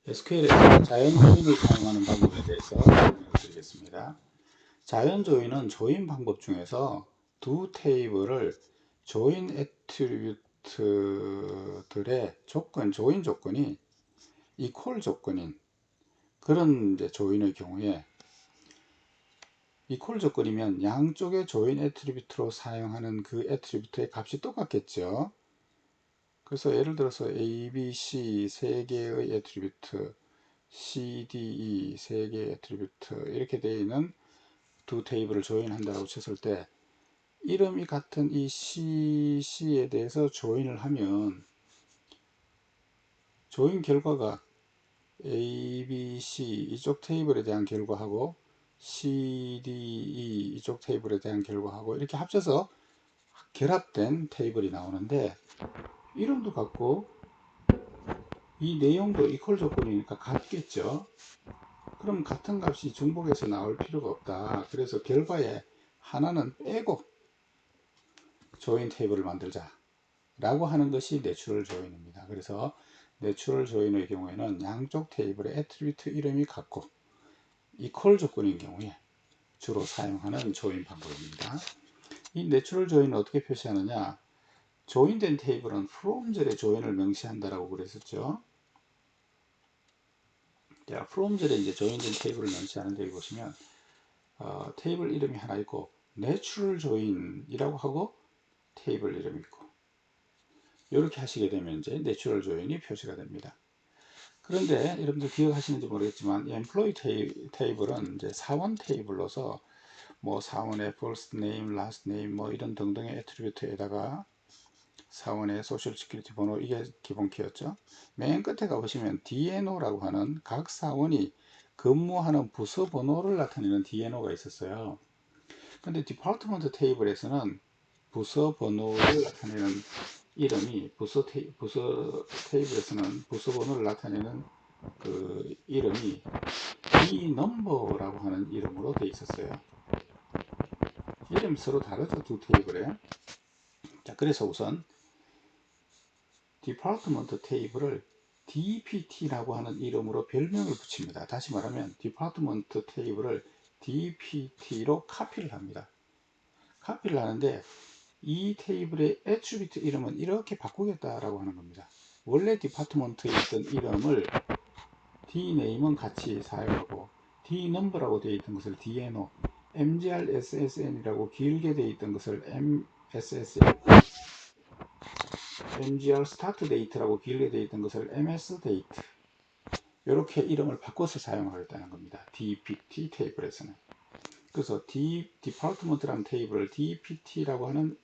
SQL에서 자연 조인을 사용하는 방법에 대해서 설명을 드리겠습니다. 자연 조인은 조인 방법 중에서 두 테이블을 조인 애트리뷰트들의 조인 조건이 이퀄 조건인 그런 조인의 경우에 이퀄 조건이면 양쪽의 조인 애트리뷰트로 사용하는 그 애트리뷰트의 값이 똑같겠죠. 그래서 예를 들어서 A, B, C 세 개의 애트리뷰트 CDE 세 개의 애트리뷰트 이렇게 되어 있는 두 테이블을 조인한다고 쳤을 때 이름이 같은 이 CC에 대해서 조인을 하면 조인 결과가 A, B, C 이쪽 테이블에 대한 결과하고 CDE 이쪽 테이블에 대한 결과하고 이렇게 합쳐서 결합된 테이블이 나오는데 이름도 같고 이 내용도 이퀄 조건이니까 같겠죠. 그럼 같은 값이 중복해서 나올 필요가 없다. 그래서 결과에 하나는 빼고 조인 테이블을 만들자 라고 하는 것이 내추럴 조인입니다. 그래서 내추럴 조인의 경우에는 양쪽 테이블의 애트리뷰트 이름이 같고 이퀄 조건인 경우에 주로 사용하는 조인 방법입니다. 이 내추럴 조인을 어떻게 표시하느냐, 조인된 테이블은 from 절에 조인을 명시한다라고 그랬었죠. 자, from 절에 이제 조인된 테이블을 명시하는데 여기 보시면 테이블 이름이 하나 있고 내추럴 조인이라고 하고 테이블 이름이 있고 이렇게 하시게 되면 이제 내추럴 조인이 표시가 됩니다. 그런데 여러분들 기억하시는지 모르겠지만 employee 테이블은 이제 사원 테이블로서 뭐 사원의 first name, last name 뭐 이런 등등의 애트리뷰트에다가 사원의 소셜 시큐리티 번호 이게 기본 키였죠. 맨 끝에 가보시면 DNO라고 하는 각 사원이 근무하는 부서 번호를 나타내는 DNO가 있었어요. 근데 디파트먼트 테이블에서는 부서 번호를 나타내는 이름이 부서 테이블에서는 부서 번호를 나타내는 그 이름이 Dnumber라고 하는 이름으로 되어 있었어요. 이름이 서로 다르죠, 두 테이블에. 자, 그래서 우선 디파트먼트 테이블을 DPT라고 하는 이름으로 별명을 붙입니다. 다시 말하면 디파트먼트 테이블을 DPT로 카피를 합니다. 카피를 하는데 이 테이블의 애트리뷰트 이름은 이렇게 바꾸겠다라고 하는 겁니다. 원래 디파트먼트에 있던 이름을 dname은 같이 사용하고 dnumber라고 되어 있던 것을 dno, mgrssn이라고 길게 되어 있던 것을 mssn, mgr start date라고 길게 되어 있던 것을 ms date 이렇게 이름을 바꿔서 사용하겠다는 겁니다. dpt 테이블에서는. 그래서 디파트먼트라는 테이블을 dpt라고 하는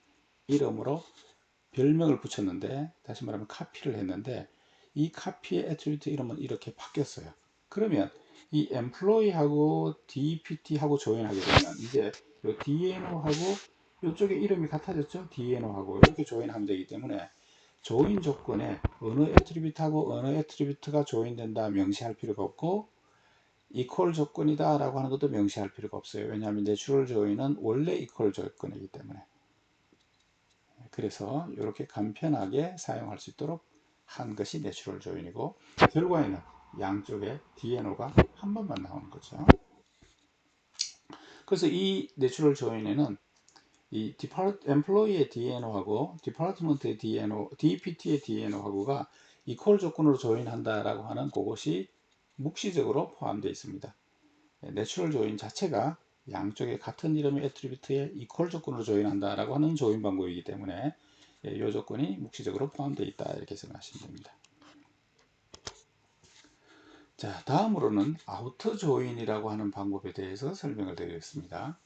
이름으로 별명을 붙였는데, 다시 말하면 카피를 했는데 이 카피의 애트리뷰트 이름은 이렇게 바뀌었어요. 그러면 이 employee하고 dpt하고 조인하게 되면 이제 이 dno하고 이쪽에 이름이 같아졌죠. dno하고 이렇게 조인하면 되기 때문에 조인 조건에 어느 애트리뷰트하고 어느 애트리뷰트가 조인된다 명시할 필요가 없고 이퀄 조건이다 라고 하는 것도 명시할 필요가 없어요. 왜냐하면 내추럴 조인은 원래 이퀄 조건이기 때문에. 그래서 이렇게 간편하게 사용할 수 있도록 한 것이 내추럴 조인이고, 결과에는 양쪽에 DNO가 한 번만 나오는 거죠. 그래서 이 내추럴 조인에는 이 employee의 DNO하고 디파트먼트의 DNO, DPT의 DNO하고가 이퀄 조건으로 조인한다라고 하는 그것이 묵시적으로 포함되어 있습니다. 내추럴 조인 자체가 양쪽에 같은 이름의 애트리뷰트에 이퀄 조건으로 조인한다라고 하는 조인 방법이기 때문에 이 조건이 묵시적으로 포함되어 있다 이렇게 생각하시면 됩니다. 자, 다음으로는 아우터 조인이라고 하는 방법에 대해서 설명을 드리겠습니다.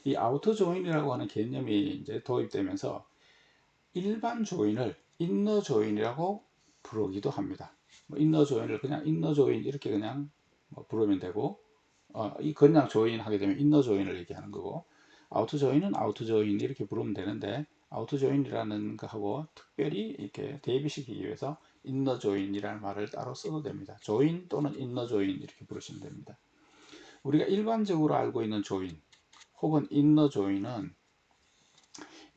이 아우터 조인이라고 하는 개념이 이제 도입되면서 일반 조인을 인너 조인이라고 부르기도 합니다. 인너 조인을 그냥 인너 조인 이렇게 그냥 부르면 되고, 이 그냥 조인 하게 되면 인너 조인을 얘기하는 거고, 아우터 조인은 아우터 조인 이렇게 부르면 되는데, 아우터 조인이라는 거하고 특별히 이렇게 대비시키기 위해서 인너 조인이라는 말을 따로 써도 됩니다. 조인 또는 인너 조인 이렇게 부르시면 됩니다. 우리가 일반적으로 알고 있는 조인 혹은 인너 조인은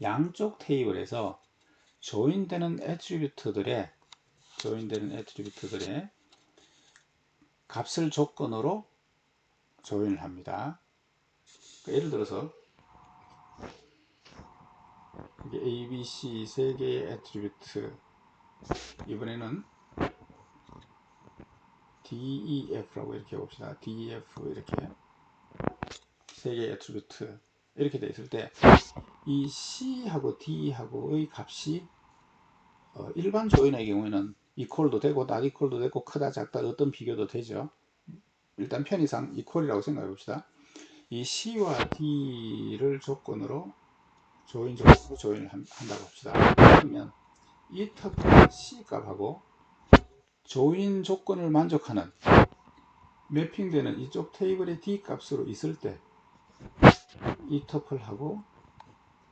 양쪽 테이블에서 조인되는 애트리뷰트들의 값을 조건으로 조인을 합니다. 예를 들어서 A, B, C 세 개의 애트리뷰트, 이번에는 D, E, F라고 이렇게 봅시다. D, E, F 이렇게 세 개의 애트리뷰트 이렇게 돼 있을 때 이 C하고 D하고의 값이 일반 조인의 경우에는 이퀄도 되고 not 이퀄도 되고 크다 작다 어떤 비교도 되죠. 일단 편의상 이퀄이라고 생각해 봅시다. 이 C와 D를 조건으로 조인을 한다고 합시다. 그러면 이 터플 C 값하고 조인 조건을 만족하는 매핑되는 이쪽 테이블의 D 값으로 있을 때 이 터플하고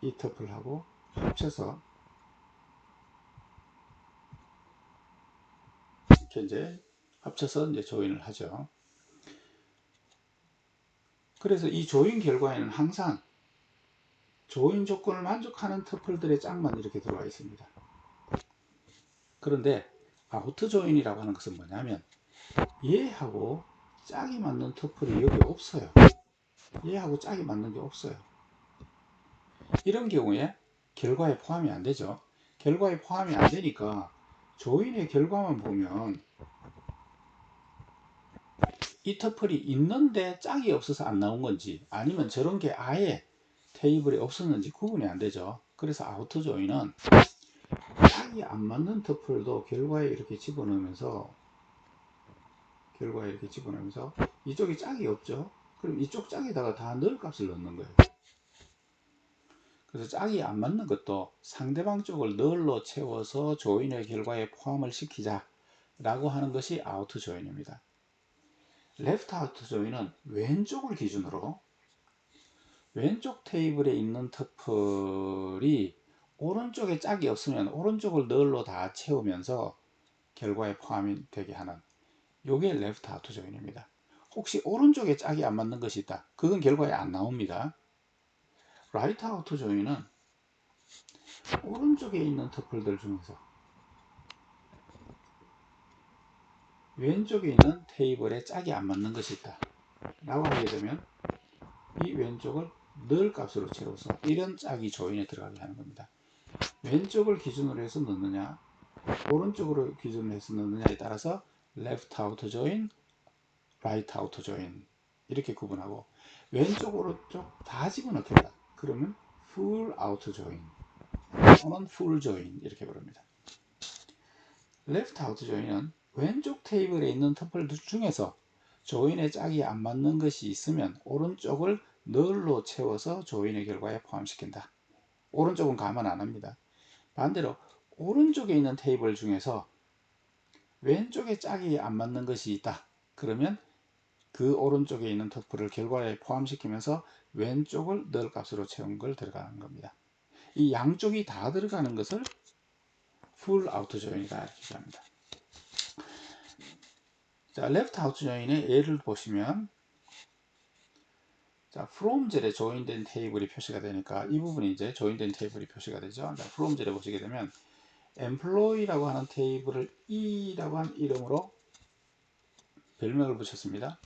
이 터플하고 합쳐서 이렇게 이제 조인을 하죠. 그래서 이 조인 결과에는 항상 조인 조건을 만족하는 터플들의 짝만 이렇게 들어와 있습니다. 그런데 아우터 조인이라고 하는 것은 뭐냐면 얘하고 짝이 맞는 터플이 여기 없어요. 얘하고 짝이 맞는 게 없어요. 이런 경우에 결과에 포함이 안 되죠. 결과에 포함이 안 되니까 조인의 결과만 보면 이 터플이 있는데 짝이 없어서 안 나온 건지 아니면 저런 게 아예 테이블에 없었는지 구분이 안 되죠. 그래서 아우터 조인은 짝이 안 맞는 터플도 결과에 이렇게 집어넣으면서 이쪽에 짝이 없죠. 그럼 이쪽 짝에다가 다 늘 값을 넣는 거예요. 그래서 짝이 안 맞는 것도 상대방 쪽을 널로 채워서 조인의 결과에 포함을 시키자 라고 하는 것이 아우터 조인입니다. 레프트 아우터 조인은 왼쪽을 기준으로 왼쪽 테이블에 있는 터플이 오른쪽에 짝이 없으면 오른쪽을 널로 다 채우면서 결과에 포함이 되게 하는 요게 레프트 아우터 조인입니다. 혹시 오른쪽에 짝이 안 맞는 것이 있다. 그건 결과에 안 나옵니다. 라이트 아우터 조인은 오른쪽에 있는 터플들 중에서 왼쪽에 있는 테이블에 짝이 안 맞는 것이 있다 라고 하게 되면 이 왼쪽을 늘 값으로 채워서 이런 짝이 조인에 들어가게 하는 겁니다. 왼쪽을 기준으로 해서 넣느냐 오른쪽으로 기준으로 해서 넣느냐에 따라서 left outer join, right outer join 이렇게 구분하고 왼쪽 오른쪽 다 집어넣겠다 그러면 full outer join 또는 full join 이렇게 부릅니다. left outer join은 왼쪽 테이블에 있는 터플 중에서 조인의 짝이 안 맞는 것이 있으면 오른쪽을 널로 채워서 조인의 결과에 포함시킨다. 오른쪽은 감안 안 합니다. 반대로 오른쪽에 있는 테이블 중에서 왼쪽에 짝이 안 맞는 것이 있다. 그러면 그 오른쪽에 있는 터플을 결과에 포함시키면서 왼쪽을 널 값으로 채운 걸 들어가는 겁니다. 이 양쪽이 다 들어가는 것을 full outer join이다 이렇게 얘기합니다. 자, left outer join의 예를 보시면 자, from 젤에 조인된 테이블이 표시가 되니까 이 부분이 이제 조인된 테이블이 표시가 되죠. 자, from 젤에 보시게 되면 employee라고 하는 테이블을 E라고 하는 이름으로 별명을 붙였습니다.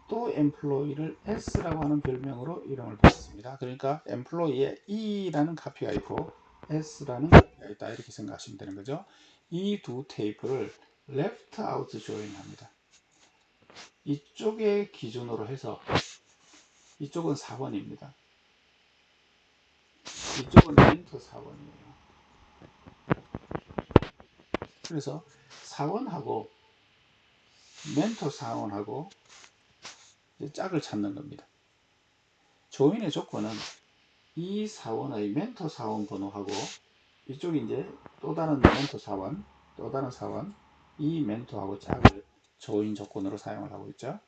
또 employee를 S라고 하는 별명으로 이름을 붙였습니다. 그러니까 employee에 E라는 카피가 있고 S라는 카피가 있다 이렇게 생각하시면 되는 거죠. 이 두 테이블을 left out join 합니다. 이쪽의 기준으로 해서 이쪽은 4번입니다. 이쪽은 멘토 4번이에요. 그래서 4원하고 멘토 4원하고 짝을 찾는 겁니다. 조인의 조건은 이 4원의 멘토 4원 번호하고 이쪽이 이제 또 다른 멘토 4원, 또 다른 4원, 이 멘토하고 짝을 조인 조건으로 사용을 하고 있죠.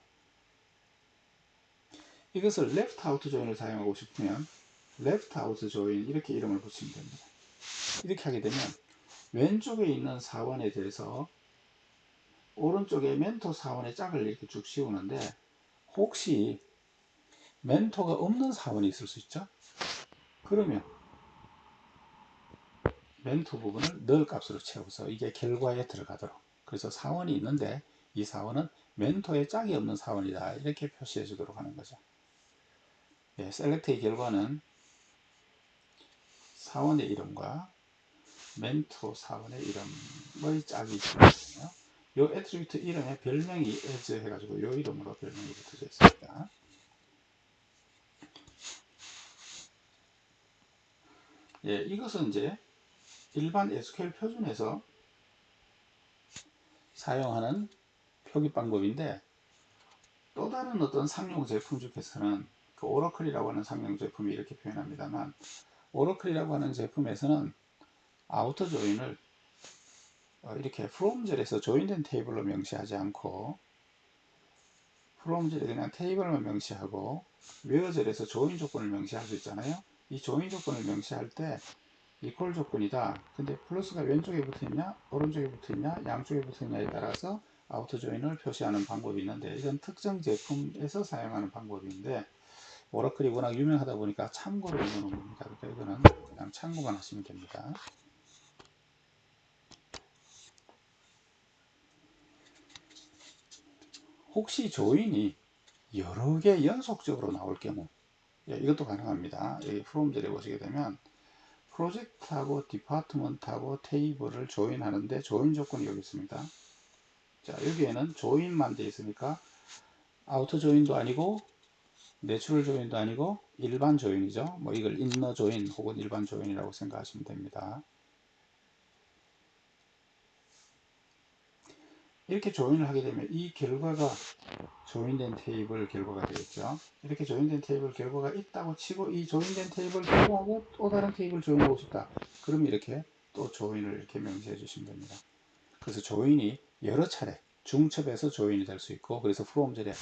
이것을 left out 조인을 사용하고 싶으면 left out 조인 이렇게 이름을 붙이면 됩니다. 이렇게 하게 되면 왼쪽에 있는 4원에 대해서 오른쪽에 멘토 4원의 짝을 이렇게 쭉 씌우는데 혹시 멘토가 없는 4원이 있을 수 있죠. 그러면 멘토 부분을 널 값으로 채워서 이게 결과에 들어가도록 그래서 4원이 있는데 이 사원은 멘토에 짝이 없는 사원이다. 이렇게 표시해 주도록 하는 거죠. 예, 셀렉트의 결과는 사원의 이름과 멘토 사원의 이름의 짝이 있거든요. 요 애트리뷰트 이름에 별명이 as 해가지고 요 이름으로 별명이 붙어져 있습니다. 예, 이것은 이제 일반 SQL 표준에서 사용하는 표기 방법인데, 또 다른 어떤 상용 제품 중에서는 그 오러클이라고 하는 상용 제품이 이렇게 표현합니다만, 오러클이라고 하는 제품에서는 아우터 조인을 이렇게 프롬젤에서 조인된 테이블로 명시하지 않고, 프롬젤에 그냥 테이블만 명시하고 웨어젤에서 조인 조건을 명시할 수 있잖아요. 이 조인 조건을 명시할 때 이퀄 조건이다. 근데 플러스가 왼쪽에 붙어있냐 오른쪽에 붙어있냐 양쪽에 붙어있냐에 따라서 아우터 조인을 표시하는 방법이 있는데, 이건 특정 제품에서 사용하는 방법인데 오라클이 워낙 유명하다 보니까 참고로 읽어놓은 겁니다. 그러니까 이거는 그냥 참고만 하시면 됩니다. 혹시 조인이 여러 개 연속적으로 나올 경우, 예, 이것도 가능합니다. 여기 프롬젤에 보시게 되면 프로젝트하고 디파트먼트하고 테이블을 조인하는데 조인 조건이 여기 있습니다. 자, 여기에는 조인만 되어 있으니까 아우터 조인도 아니고 내추럴 조인도 아니고 일반 조인이죠. 뭐 이걸 인너 조인 혹은 일반 조인이라고 생각하시면 됩니다. 이렇게 조인을 하게 되면 이 결과가 조인된 테이블 결과가 되겠죠. 이렇게 조인된 테이블 결과가 있다고 치고 이 조인된 테이블 결과하고 또 다른 테이블 조인하고 싶다. 그럼 이렇게 또 조인을 이렇게 명시해 주시면 됩니다. 그래서 조인이 여러 차례 중첩해서 조인이 될 수 있고, 그래서 프롬젤에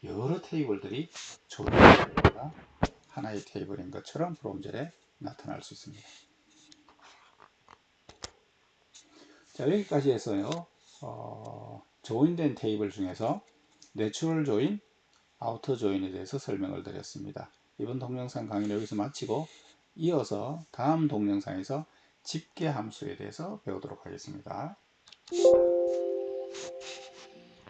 여러 테이블들이 조인되다가 하나의 테이블인 것처럼 프롬젤에 나타날 수 있습니다. 자, 여기까지 해서요. 조인된 테이블 중에서 내추럴 조인, 아우터 조인에 대해서 설명을 드렸습니다. 이번 동영상 강의는 여기서 마치고 이어서 다음 동영상에서 집계 함수에 대해서 배우도록 하겠습니다.